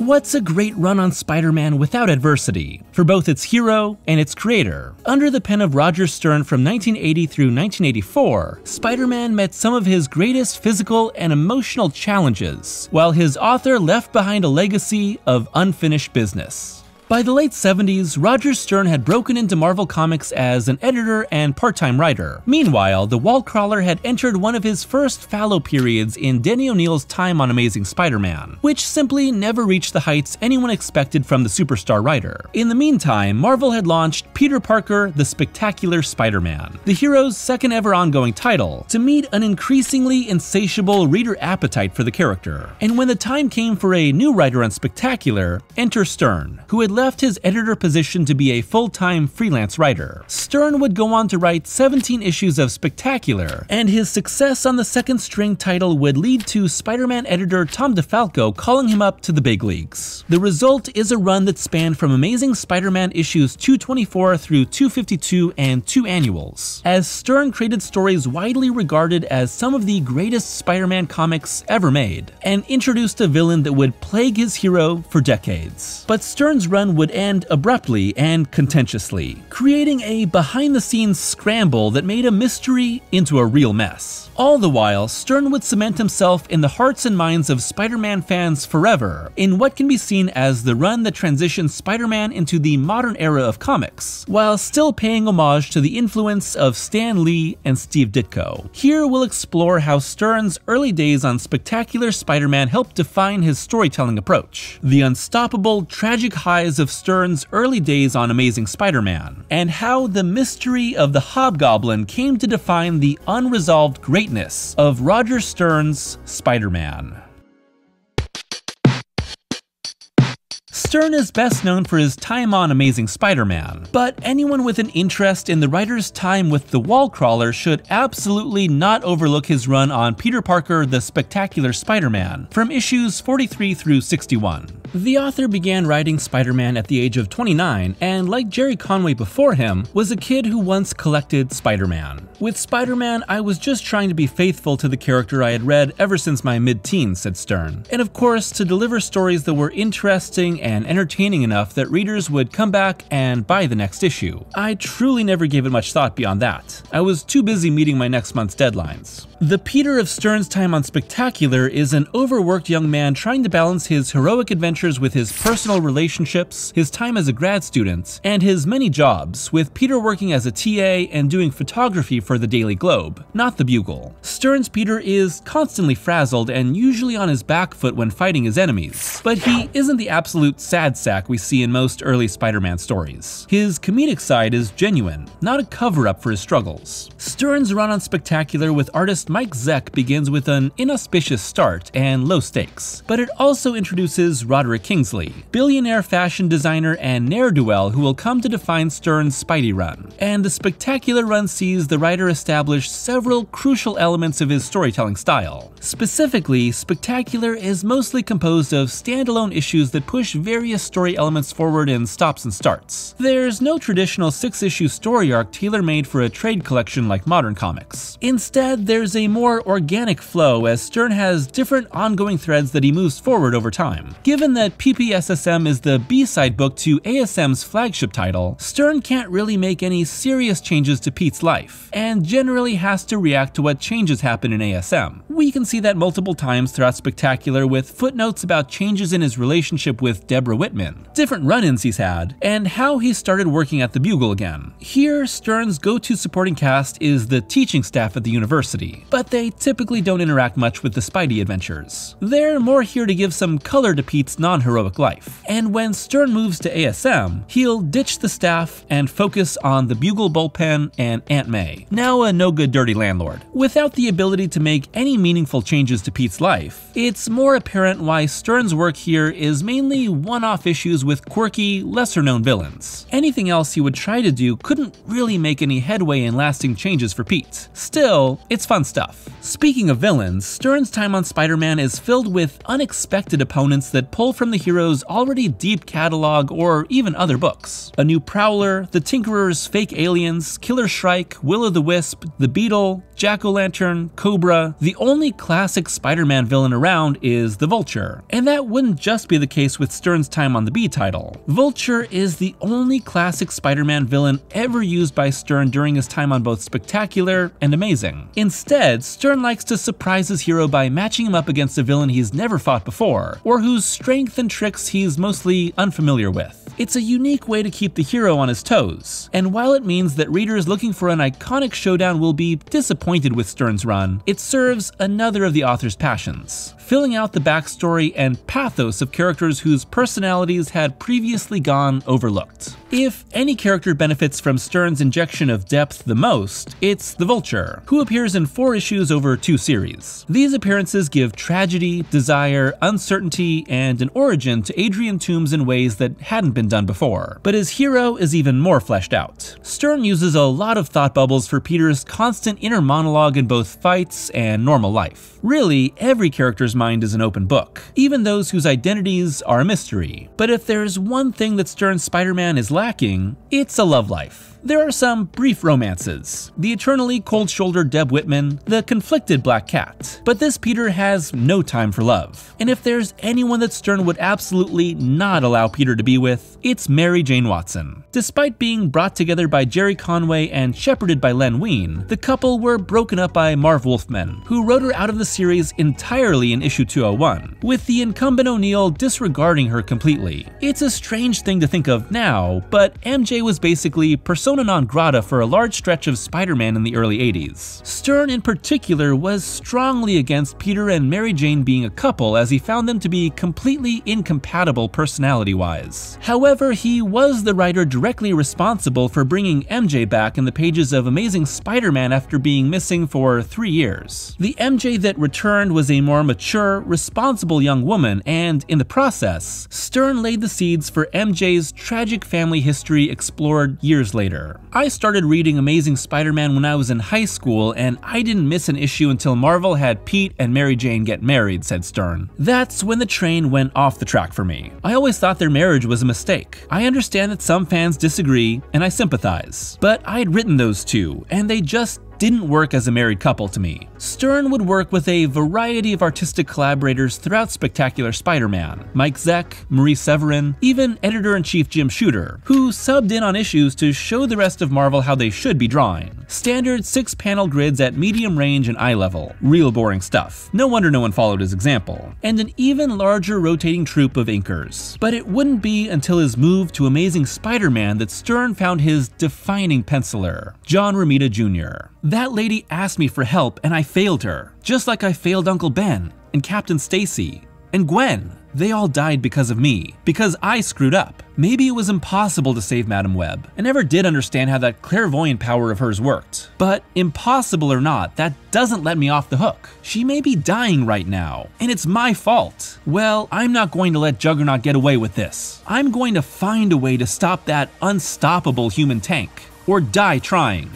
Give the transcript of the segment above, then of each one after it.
what's a great run on Spider-Man without adversity, for both its hero and its creator? Under the pen of Roger Stern from 1980 through 1984, Spider-Man met some of his greatest physical and emotional challenges, while his author left behind a legacy of unfinished business. By the late 70s, Roger Stern had broken into Marvel Comics as an editor and part-time writer. Meanwhile, the Wallcrawler had entered one of his first fallow periods in Denny O'Neil's time on Amazing Spider-Man, which simply never reached the heights anyone expected from the superstar writer. In the meantime, Marvel had launched Peter Parker, the Spectacular SpiderMan, the hero's second ever ongoing title, to meet an increasingly insatiable reader appetite for the character. And when the time came for a new writer on Spectacular, enter Stern, who had left his editor position to be a full-time freelance writer. Stern would go on to write 17 issues of Spectacular, and his success on the second-string title would lead to Spider-Man editor Tom DeFalco calling him up to the big leagues. The result is a run that spanned from Amazing Spider-Man issues 224 through 252 and 2 annuals, as Stern created stories widely regarded as some of the greatest Spider-Man comics ever made, and introduced a villain that would plague his hero for decades. But Stern's run would end abruptly and contentiously, creating a behind-the-scenes scramble that made a mystery into a real mess. All the while, Stern would cement himself in the hearts and minds of Spider-Man fans forever in what can be seen as the run that transitioned Spider-Man into the modern era of comics, while still paying homage to the influence of Stan Lee and Steve Ditko. Here we'll explore how Stern's early days on Spectacular Spider-Man helped define his storytelling approach, the unstoppable, tragic highs of Stern's early days on Amazing Spider-Man, and how the mystery of the Hobgoblin came to define the unresolved greatness of Roger Stern's Spider-Man. Stern is best known for his time on Amazing Spider-Man, but anyone with an interest in the writer's time with the Wallcrawler should absolutely not overlook his run on Peter Parker, the Spectacular Spider-Man, from issues 43 through 61. The author began writing Spider-Man at the age of 29, and like Jerry Conway before him, was a kid who once collected Spider-Man. With Spider-Man, I was just trying to be faithful to the character I had read ever since my mid-teens, said Stern, and of course to deliver stories that were interesting and entertaining enough that readers would come back and buy the next issue. I truly never gave it much thought beyond that. I was too busy meeting my next month's deadlines. The Peter of Stern's time on Spectacular is an overworked young man trying to balance his heroic adventures with his personal relationships, his time as a grad student, and his many jobs, with Peter working as a TA and doing photography for the Daily Globe, not the Bugle. Stern's Peter is constantly frazzled and usually on his back foot when fighting his enemies, but he isn't the absolute sad sack we see in most early Spider-Man stories. His comedic side is genuine, not a cover-up for his struggles. Stern's run on Spectacular with artist Mike Zeck begins with an inauspicious start and low stakes, but it also introduces Roderick Kingsley, billionaire fashion designer and ne'er-do-well who will come to define Stern's Spidey run. And the Spectacular run sees the writer establish several crucial elements of his storytelling style. Specifically, Spectacular is mostly composed of standalone issues that push various story elements forward in stops and starts. There's no traditional 6-issue story arc tailor-made for a trade collection like modern comics. Instead, there's a more organic flow as Stern has different ongoing threads that he moves forward over time. Given that PPSSM is the B-side book to ASM's flagship title, Stern can't really make any serious changes to Pete's life, and generally has to react to what changes happen in ASM. We can see that multiple times throughout Spectacular with footnotes about changes in his relationship with Deborah Whitman, different run-ins he's had, and how he started working at the Bugle again. Here, Stern's go-to supporting cast is the teaching staff at the university, but they typically don't interact much with the Spidey adventures. They're more here to give some color to Pete's non-heroic life. And when Stern moves to ASM, he'll ditch the staff and focus on the Bugle bullpen and Aunt May, now a no-good dirty landlord. Without the ability to make any meaningful changes to Pete's life, it's more apparent why Stern's work here is mainly one-off issues with quirky, lesser-known villains. Anything else he would try to do couldn't really make any headway in lasting changes for Pete. Still, it's fun stuff. Speaking of villains, Stern's time on Spider-Man is filled with unexpected opponents that pull from the hero's already deep catalog or even other books. A new Prowler, the Tinkerer's fake aliens, Killer Shrike, Will-O-the-Wisp, the Beetle, Jack-O-Lantern, Cobra. The only only classic Spider-Man villain around is the Vulture. And that wouldn't just be the case with Stern's time on the B title. Vulture is the only classic Spider-Man villain ever used by Stern during his time on both Spectacular and Amazing. Instead, Stern likes to surprise his hero by matching him up against a villain he's never fought before, or whose strength and tricks he's mostly unfamiliar with. It's a unique way to keep the hero on his toes, and while it means that readers looking for an iconic showdown will be disappointed with Stern's run, it serves another of the author's passions, filling out the backstory and pathos of characters whose personalities had previously gone overlooked. If any character benefits from Stern's injection of depth the most, it's the Vulture, who appears in 4 issues over 2 series. These appearances give tragedy, desire, uncertainty, and an origin to Adrian Toomes in ways that hadn't been done before. But his hero is even more fleshed out. Stern uses a lot of thought bubbles for Peter's constant inner monologue in both fights and normal life. Really, every character's mind is an open book, even those whose identities are a mystery. But if there's one thing that Stern's Spider-Man is lacking, it's a love life. There are some brief romances, the eternally cold-shouldered Deb Whitman, the conflicted Black Cat, but this Peter has no time for love. And if there's anyone that Stern would absolutely not allow Peter to be with, it's Mary Jane Watson. Despite being brought together by Jerry Conway and shepherded by Len Wein, the couple were broken up by Marv Wolfman, who wrote her out of the series entirely in issue 201, with the incumbent O'Neill disregarding her completely. It's a strange thing to think of now, but MJ was basically persona non grata for a large stretch of Spider-Man in the early 80s. Stern in particular was strongly against Peter and Mary Jane being a couple, as he found them to be completely incompatible personality-wise. However, he was the writer directly responsible for bringing MJ back in the pages of Amazing Spider-Man after being missing for 3 years. The MJ that returned was a more mature, responsible young woman, and in the process, Stern laid the seeds for MJ's tragic family history explored years later. I started reading Amazing Spider-Man when I was in high school, and I didn't miss an issue until Marvel had Pete and Mary Jane get married, said Stern. That's when the train went off the track for me. I always thought their marriage was a mistake. I understand that some fans disagree, and I sympathize. But I had written those two, and they just didn't work as a married couple to me. Stern would work with a variety of artistic collaborators throughout Spectacular Spider-Man, Mike Zeck, Marie Severin, even editor-in-chief Jim Shooter, who subbed in on issues to show the rest of Marvel how they should be drawing. Standard 6-panel grids at medium range and eye level. Real boring stuff. No wonder no one followed his example. And an even larger rotating troupe of inkers. But it wouldn't be until his move to Amazing Spider-Man that Stern found his defining penciler, John Romita Jr. That lady asked me for help and I failed her, just like I failed Uncle Ben, and Captain Stacy, and Gwen. They all died because of me, because I screwed up. Maybe it was impossible to save Madam Web. I never did understand how that clairvoyant power of hers worked. But impossible or not, that doesn't let me off the hook. She may be dying right now, and it's my fault. Well, I'm not going to let Juggernaut get away with this. I'm going to find a way to stop that unstoppable human tank, or die trying.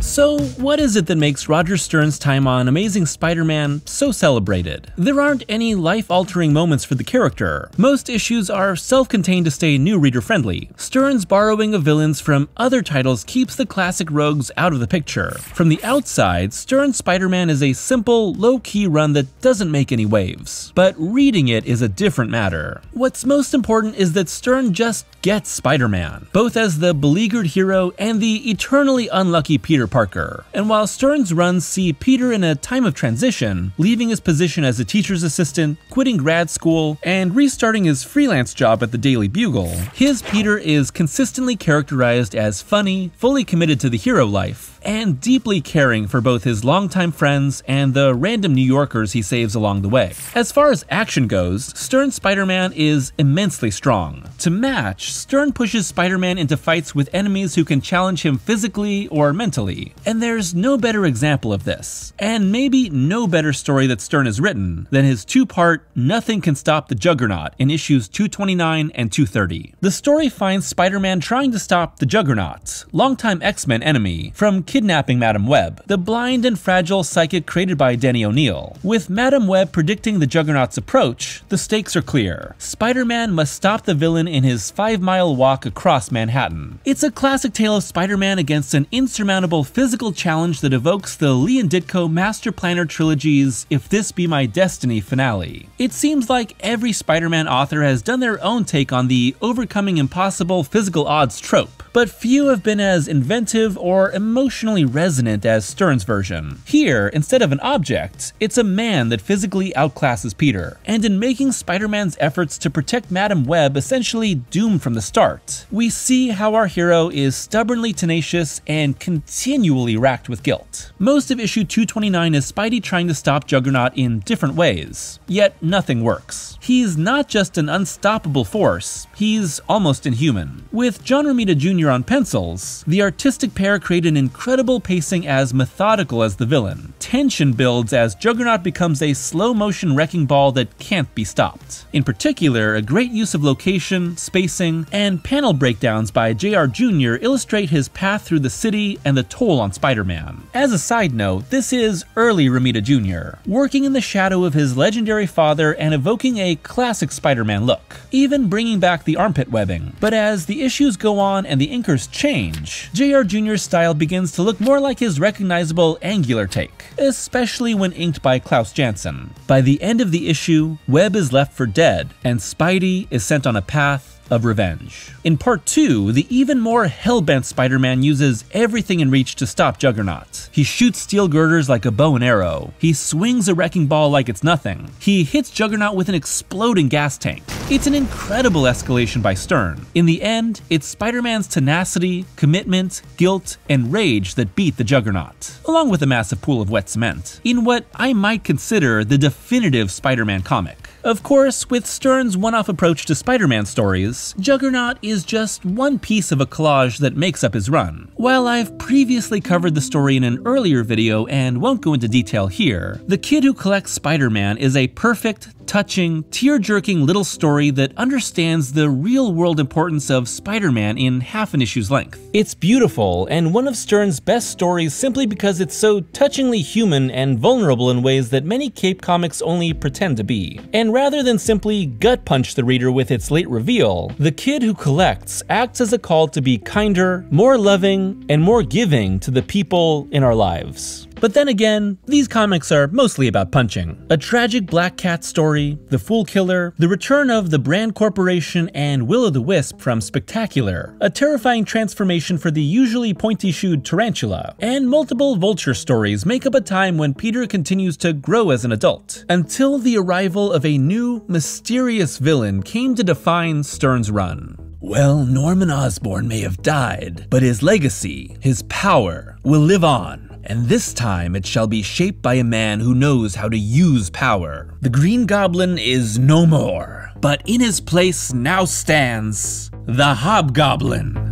So what is it that makes Roger Stern's time on Amazing Spider-Man so celebrated? There aren't any life-altering moments for the character. Most issues are self-contained to stay new reader-friendly. Stern's borrowing of villains from other titles keeps the classic rogues out of the picture. From the outside, Stern's Spider-Man is a simple, low-key run that doesn't make any waves. But reading it is a different matter. What's most important is that Stern just gets Spider-Man, both as the beleaguered hero and the eternally unlucky Peter Parker. And while Stern's runs see Peter in a time of transition, leaving his position as a teacher's assistant, quitting grad school, and restarting his freelance job at the Daily Bugle, his Peter is consistently characterized as funny, fully committed to the hero life, and deeply caring for both his longtime friends and the random New Yorkers he saves along the way. As far as action goes, Stern's Spider-Man is immensely strong. To match, Stern pushes Spider-Man into fights with enemies who can challenge him physically or mentally. And there's no better example of this, and maybe no better story that Stern has written, than his 2-part Nothing Can Stop the Juggernaut in issues 229 and 230. The story finds Spider-Man trying to stop the Juggernaut, longtime X-Men enemy, from kidnapping Madam Web, the blind and fragile psychic created by Denny O'Neil. With Madam Web predicting the Juggernaut's approach, the stakes are clear. Spider-Man must stop the villain in his 5-mile walk across Manhattan. It's a classic tale of Spider-Man against an insurmountable physical challenge that evokes the Lee and Ditko Master Planner trilogy's If This Be My Destiny finale. It seems like every Spider-Man author has done their own take on the overcoming impossible physical odds trope, but few have been as inventive or emotionally resonant as Stern's version. Here, instead of an object, it's a man that physically outclasses Peter, and in making Spider-Man's efforts to protect Madam Web essentially doomed from the start, we see how our hero is stubbornly tenacious and continually racked with guilt. Most of issue 229 is Spidey trying to stop Juggernaut in different ways, yet nothing works. He's not just an unstoppable force, he's almost inhuman. With John Romita Jr. on pencils, the artistic pair create an incredible pacing as methodical as the villain. Tension builds as Juggernaut becomes a slow-motion wrecking ball that can't be stopped. In particular, a great use of location, spacing, and panel breakdowns by J.R. Jr. illustrate his path through the city and the toll on Spider-Man. As a side note, this is early Romita Jr., working in the shadow of his legendary father and evoking a classic Spider-Man look, even bringing back the armpit webbing. But as the issues go on and the inkers change, J.R. Jr.'s style begins to look more like his recognizable angular take, especially when inked by Klaus Janson. By the end of the issue, Webb is left for dead, and Spidey is sent on a path of revenge. In part 2, the even more hell-bent Spider-Man uses everything in reach to stop Juggernaut. He shoots steel girders like a bow and arrow. He swings a wrecking ball like it's nothing. He hits Juggernaut with an exploding gas tank. It's an incredible escalation by Stern. In the end, it's Spider-Man's tenacity, commitment, guilt, and rage that beat the Juggernaut, along with a massive pool of wet cement, in what I might consider the definitive Spider-Man comic. Of course, with Stern's one-off approach to Spider-Man stories, Juggernaut is just one piece of a collage that makes up his run. While I've previously covered the story in an earlier video and won't go into detail here, The Kid Who Collects Spider-Man is a perfect, touching, tear-jerking little story that understands the real-world importance of Spider-Man in half an issue's length. It's beautiful, and one of Stern's best stories simply because it's so touchingly human and vulnerable in ways that many Cape comics only pretend to be. And rather than simply gut-punch the reader with its late reveal, The Kid Who Collects acts as a call to be kinder, more loving, and more giving to the people in our lives. But then again, these comics are mostly about punching. A tragic Black Cat story, The Fool Killer, the return of the Brand Corporation, and Will-O-the-Wisp from Spectacular, a terrifying transformation for the usually pointy-shoed tarantula, and multiple Vulture stories make up a time when Peter continues to grow as an adult, until the arrival of a new, mysterious villain came to define Stern's run. Well, Norman Osborn may have died, but his legacy, his power, will live on. And this time it shall be shaped by a man who knows how to use power. The Green Goblin is no more, but in his place now stands the Hobgoblin.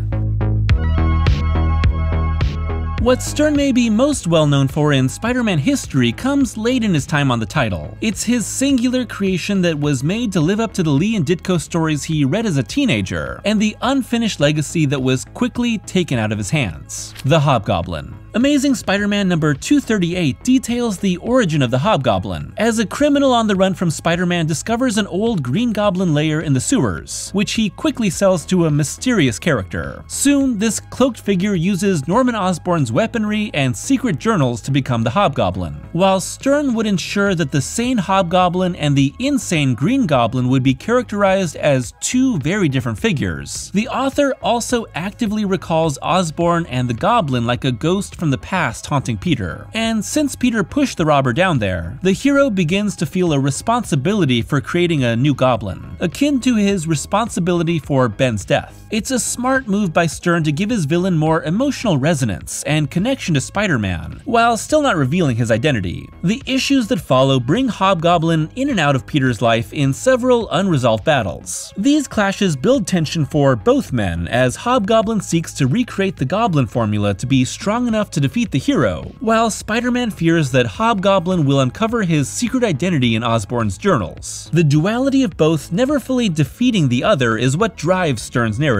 What Stern may be most well known for in Spider-Man history comes late in his time on the title. It's his singular creation that was made to live up to the Lee and Ditko stories he read as a teenager, and the unfinished legacy that was quickly taken out of his hands: the Hobgoblin. Amazing Spider-Man number 238 details the origin of the Hobgoblin, as a criminal on the run from Spider-Man discovers an old Green Goblin lair in the sewers, which he quickly sells to a mysterious character. Soon, this cloaked figure uses Norman Osborn's weaponry and secret journals to become the Hobgoblin, while Stern would ensure that the sane Hobgoblin and the insane Green Goblin would be characterized as two very different figures. The author also actively recalls Osborn and the Goblin like a ghost from the past haunting Peter, and since Peter pushed the robber down there, the hero begins to feel a responsibility for creating a new goblin, akin to his responsibility for Ben's death. It's a smart move by Stern to give his villain more emotional resonance and connection to Spider-Man, while still not revealing his identity. The issues that follow bring Hobgoblin in and out of Peter's life in several unresolved battles. These clashes build tension for both men, as Hobgoblin seeks to recreate the Goblin formula to be strong enough to defeat the hero, while Spider-Man fears that Hobgoblin will uncover his secret identity in Osborn's journals. The duality of both never fully defeating the other is what drives Stern's narrative.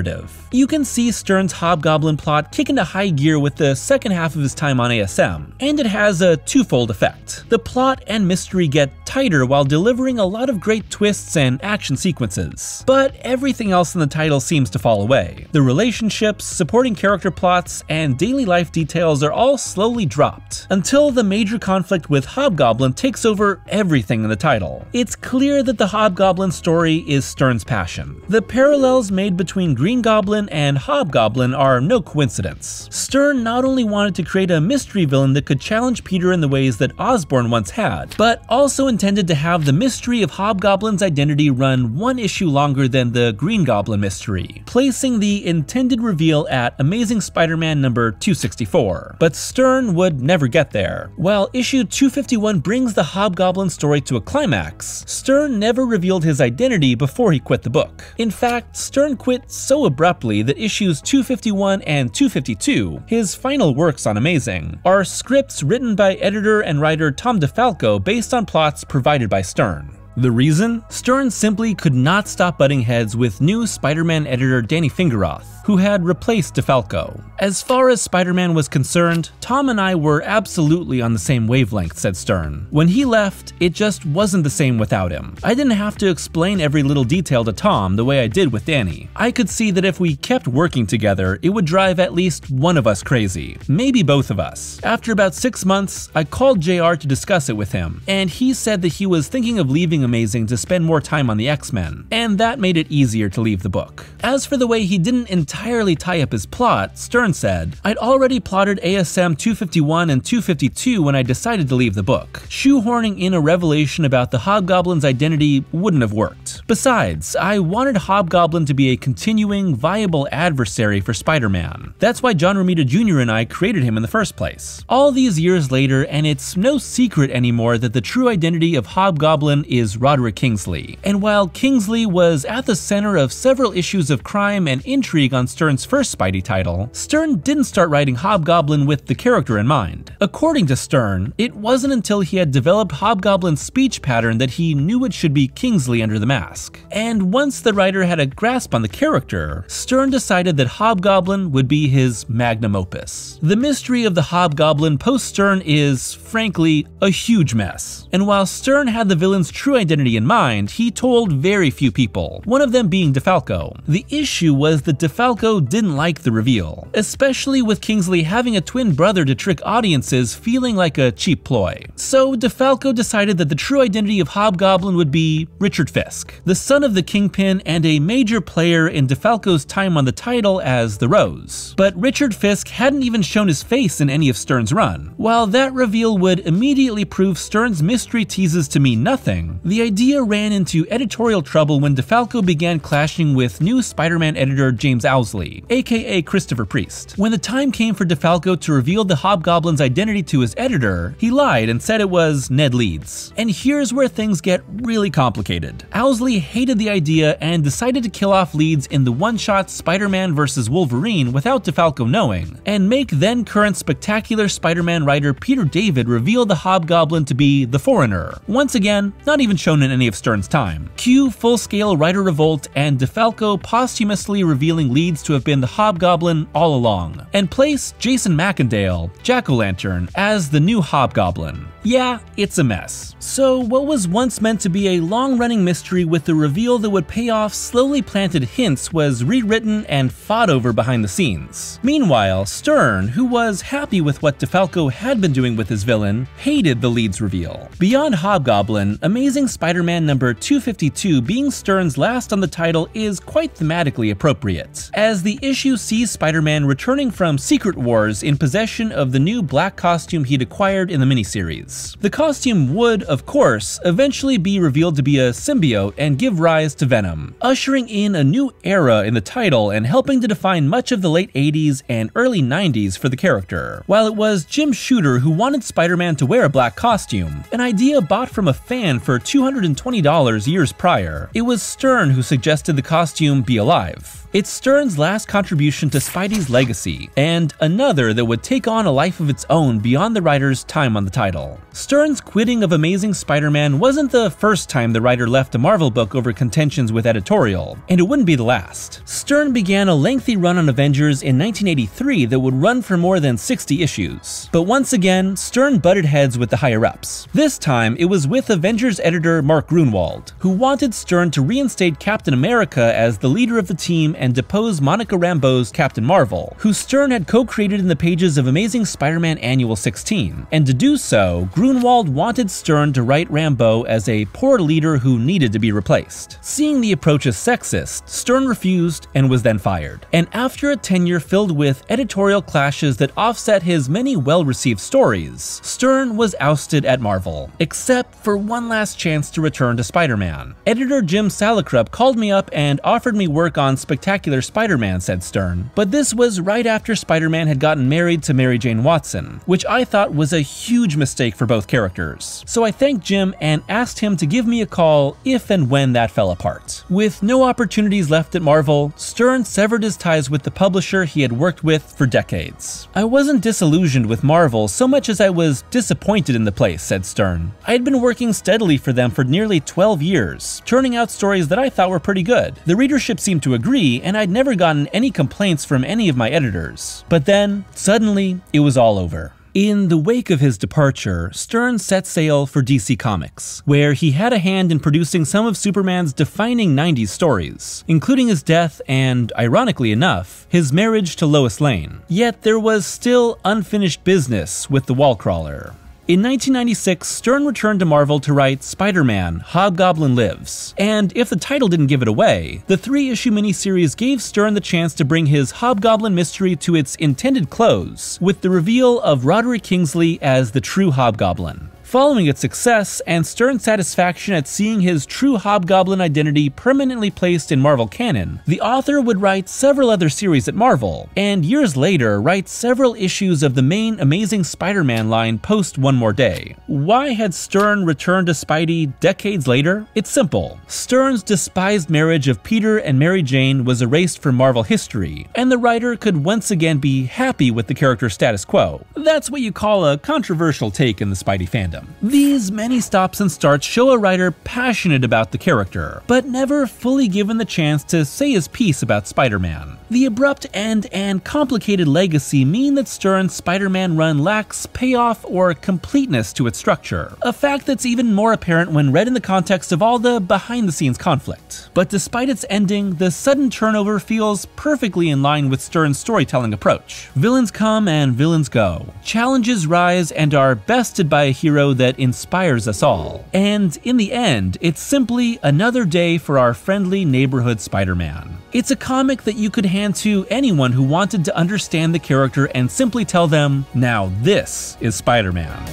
You can see Stern's Hobgoblin plot kick into high gear with the second half of his time on A.S.O.N, and it has a twofold effect. The plot and mystery get tighter while delivering a lot of great twists and action sequences, but everything else in the title seems to fall away. The relationships, supporting character plots, and daily life details parallels are all slowly dropped, until the major conflict with Hobgoblin takes over everything in the title. It's clear that the Hobgoblin story is Stern's passion. The parallels made between Green Goblin and Hobgoblin are no coincidence. Stern not only wanted to create a mystery villain that could challenge Peter in the ways that Osborn once had, but also intended to have the mystery of Hobgoblin's identity run one issue longer than the Green Goblin mystery, placing the intended reveal at Amazing Spider-Man number 264. But Stern would never get there. While issue 251 brings the Hobgoblin story to a climax, Stern never revealed his identity before he quit the book. In fact, Stern quit so abruptly that issues 251 and 252, his final works on Amazing, are scripts written by editor and writer Tom DeFalco based on plots provided by Stern. The reason? Stern simply could not stop butting heads with new Spider-Man editor Danny Fingeroth, who had replaced DeFalco. As far as Spider-Man was concerned, Tom and I were absolutely on the same wavelength, said Stern. When he left, it just wasn't the same without him. I didn't have to explain every little detail to Tom the way I did with Danny. I could see that if we kept working together, it would drive at least one of us crazy, maybe both of us. After about 6 months, I called JR to discuss it with him, and he said that he was thinking of leaving Amazing to spend more time on the X-Men, and that made it easier to leave the book. As for the way he didn't entirely tie up his plot, Stern said, I'd already plotted ASM 251 and 252 when I decided to leave the book. Shoehorning in a revelation about the Hobgoblin's identity wouldn't have worked. Besides, I wanted Hobgoblin to be a continuing, viable adversary for Spider-Man. That's why John Romita Jr. and I created him in the first place. All these years later, and it's no secret anymore that the true identity of Hobgoblin is Roderick Kingsley. And while Kingsley was at the center of several issues of crime and intrigue on Stern's first Spidey title, Stern didn't start writing Hobgoblin with the character in mind. According to Stern, it wasn't until he had developed Hobgoblin's speech pattern that he knew it should be Kingsley under the mask. And once the writer had a grasp on the character, Stern decided that Hobgoblin would be his magnum opus. The mystery of the Hobgoblin post-Stern is, frankly, a huge mess. And while Stern had the villain's true identity in mind, he told very few people, one of them being DeFalco. The issue was that DeFalco didn't like the reveal, especially with Kingsley having a twin brother to trick audiences feeling like a cheap ploy. So DeFalco decided that the true identity of Hobgoblin would be Richard Fisk, the son of the Kingpin and a major player in DeFalco's time on the title as the Rose. But Richard Fisk hadn't even shown his face in any of Stern's run. While that reveal would immediately prove Stern's mystery teases to mean nothing, the idea ran into editorial trouble when DeFalco began clashing with new Spider-Man editor James Owsley, aka Christopher Priest. When the time came for DeFalco to reveal the Hobgoblin's identity to his editor, he lied and said it was Ned Leeds. And here's where things get really complicated. Owsley hated the idea and decided to kill off Leeds in the one-shot Spider-Man vs. Wolverine without DeFalco knowing, and make then-current Spectacular Spider-Man writer Peter David reveal the Hobgoblin to be the Foreigner. Once again, not even shown in any of Stern's time. Cue full-scale writer revolt and DeFalco posthumously revealing Leeds to have been the Hobgoblin all along, and place Jason McIndale, Jack-O-Lantern, as the new Hobgoblin. Yeah, it's a mess. So what was once meant to be a long-running mystery with a reveal that would pay off slowly planted hints was rewritten and fought over behind the scenes. Meanwhile, Stern, who was happy with what DeFalco had been doing with his villain, hated the Leeds reveal. Beyond Hobgoblin, Amazing Spider-Man number 252 being Stern's last on the title is quite thematically appropriate, as the issue sees Spider-Man returning from Secret Wars in possession of the new black costume he'd acquired in the miniseries. The costume would, of course, eventually be revealed to be a symbiote and give rise to Venom, ushering in a new era in the title and helping to define much of the late 80s and early 90s for the character. While it was Jim Shooter who wanted Spider-Man to wear a black costume, an idea bought from a fan for $220 years prior, it was Stern who suggested the costume be alive. It's Stern's last contribution to Spidey's legacy, and another that would take on a life of its own beyond the writer's time on the title. Stern's quitting of Amazing Spider-Man wasn't the first time the writer left a Marvel book over contentions with editorial, and it wouldn't be the last. Stern began a lengthy run on Avengers in 1983 that would run for more than 60 issues. But once again, Stern butted heads with the higher-ups. This time, it was with Avengers editor Mark Gruenwald, who wanted Stern to reinstate Captain America as the leader of the team and depose Monica Rambeau's Captain Marvel, who Stern had co-created in the pages of Amazing Spider-Man Annual 16. And to do so, Gruenwald wanted Stern to write Rambeau as a poor leader who needed to be replaced. Seeing the approach as sexist, Stern refused and was then fired. And after a tenure filled with editorial clashes that offset his many well-received stories, Stern was ousted at Marvel, except for one last chance to return to Spider-Man. Editor Jim Salicrup called me up and offered me work on Spectacular SpiderMan, said Stern, but this was right after Spider-Man had gotten married to Mary Jane Watson, which I thought was a huge mistake for both characters. So I thanked Jim and asked him to give me a call if and when that fell apart. With no opportunities left at Marvel, Stern severed his ties with the publisher he had worked with for decades. I wasn't disillusioned with Marvel so much as I was disappointed in the place, said Stern. I had been working steadily for them for nearly 12 years, churning out stories that I thought were pretty good. The readership seemed to agree, and I'd never gotten any complaints from any of my editors. But then, suddenly, it was all over. In the wake of his departure, Stern set sail for DC Comics, where he had a hand in producing some of Superman's defining 90s stories, including his death and, ironically enough, his marriage to Lois Lane. Yet there was still unfinished business with the Wallcrawler. In 1996, Stern returned to Marvel to write Spider-Man: Hobgoblin Lives, and if the title didn't give it away, the 3-issue miniseries gave Stern the chance to bring his Hobgoblin mystery to its intended close, with the reveal of Roderick Kingsley as the true Hobgoblin. Following its success and Stern's satisfaction at seeing his true Hobgoblin identity permanently placed in Marvel canon, the author would write several other series at Marvel, and years later write several issues of the main Amazing Spider-Man line post One More Day. Why had Stern returned to Spidey decades later? It's simple. Stern's despised marriage of Peter and Mary Jane was erased from Marvel history, and the writer could once again be happy with the character's status quo. That's what you call a controversial take in the Spidey fandom. These many stops and starts show a writer passionate about the character, but never fully given the chance to say his piece about Spider-Man. The abrupt end and complicated legacy mean that Stern's Spider-Man run lacks payoff or completeness to its structure, a fact that's even more apparent when read in the context of all the behind-the-scenes conflict. But despite its ending, the sudden turnover feels perfectly in line with Stern's storytelling approach. Villains come and villains go. Challenges rise and are bested by a hero that inspires us all. And in the end, it's simply another day for our friendly neighborhood Spider-Man. It's a comic that you could hand to anyone who wanted to understand the character and simply tell them, now this is Spider-Man.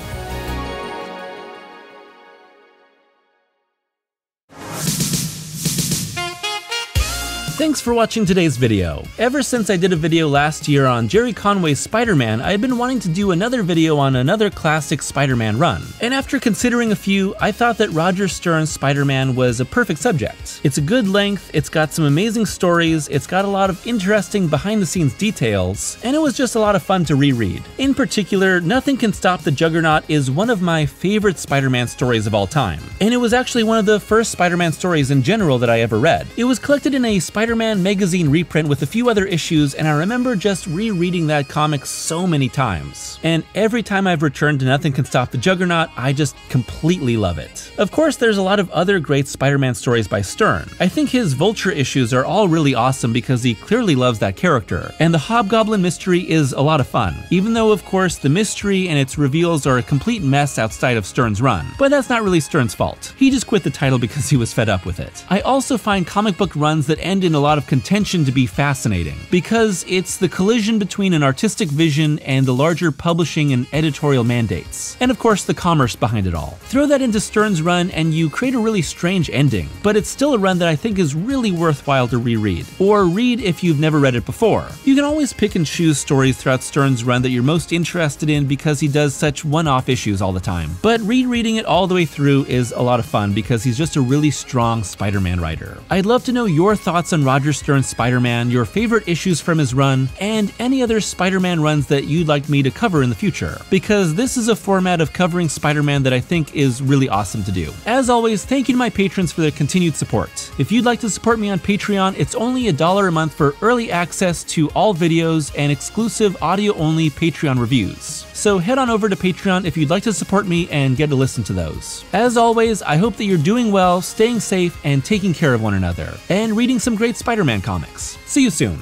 Thanks for watching today's video. Ever since I did a video last year on Jerry Conway's Spider-Man, I had been wanting to do another video on another classic Spider-Man run. And after considering a few, I thought that Roger Stern's Spider-Man was a perfect subject. It's a good length, it's got some amazing stories, it's got a lot of interesting behind-the-scenes details, and it was just a lot of fun to reread. In particular, Nothing Can Stop the Juggernaut is one of my favorite Spider-Man stories of all time. And it was actually one of the first Spider-Man stories in general that I ever read. It was collected in a Spider-Man magazine reprint with a few other issues, and I remember just rereading that comic so many times. And every time I've returned to Nothing Can Stop the Juggernaut, I just completely love it. Of course, there's a lot of other great Spider-Man stories by Stern. I think his Vulture issues are all really awesome because he clearly loves that character, and the Hobgoblin mystery is a lot of fun, even though of course the mystery and its reveals are a complete mess outside of Stern's run. But that's not really Stern's fault. He just quit the title because he was fed up with it. I also find comic book runs that end in a lot of contention to be fascinating, because it's the collision between an artistic vision and the larger publishing and editorial mandates, and of course the commerce behind it all. Throw that into Stern's run and you create a really strange ending, but it's still a run that I think is really worthwhile to reread, or read if you've never read it before. You can always pick and choose stories throughout Stern's run that you're most interested in because he does such one-off issues all the time, but rereading it all the way through is a lot of fun because he's just a really strong Spider-Man writer. I'd love to know your thoughts on on Roger Stern's Spider-Man, your favorite issues from his run, and any other Spider-Man runs that you'd like me to cover in the future, because this is a format of covering Spider-Man that I think is really awesome to do. As always, thank you to my patrons for their continued support. If you'd like to support me on Patreon, it's only $1 a month for early access to all videos and exclusive audio-only Patreon reviews. So head on over to Patreon if you'd like to support me and get to listen to those. As always, I hope that you're doing well, staying safe, and taking care of one another, and reading some great Spider-Man comics. See you soon.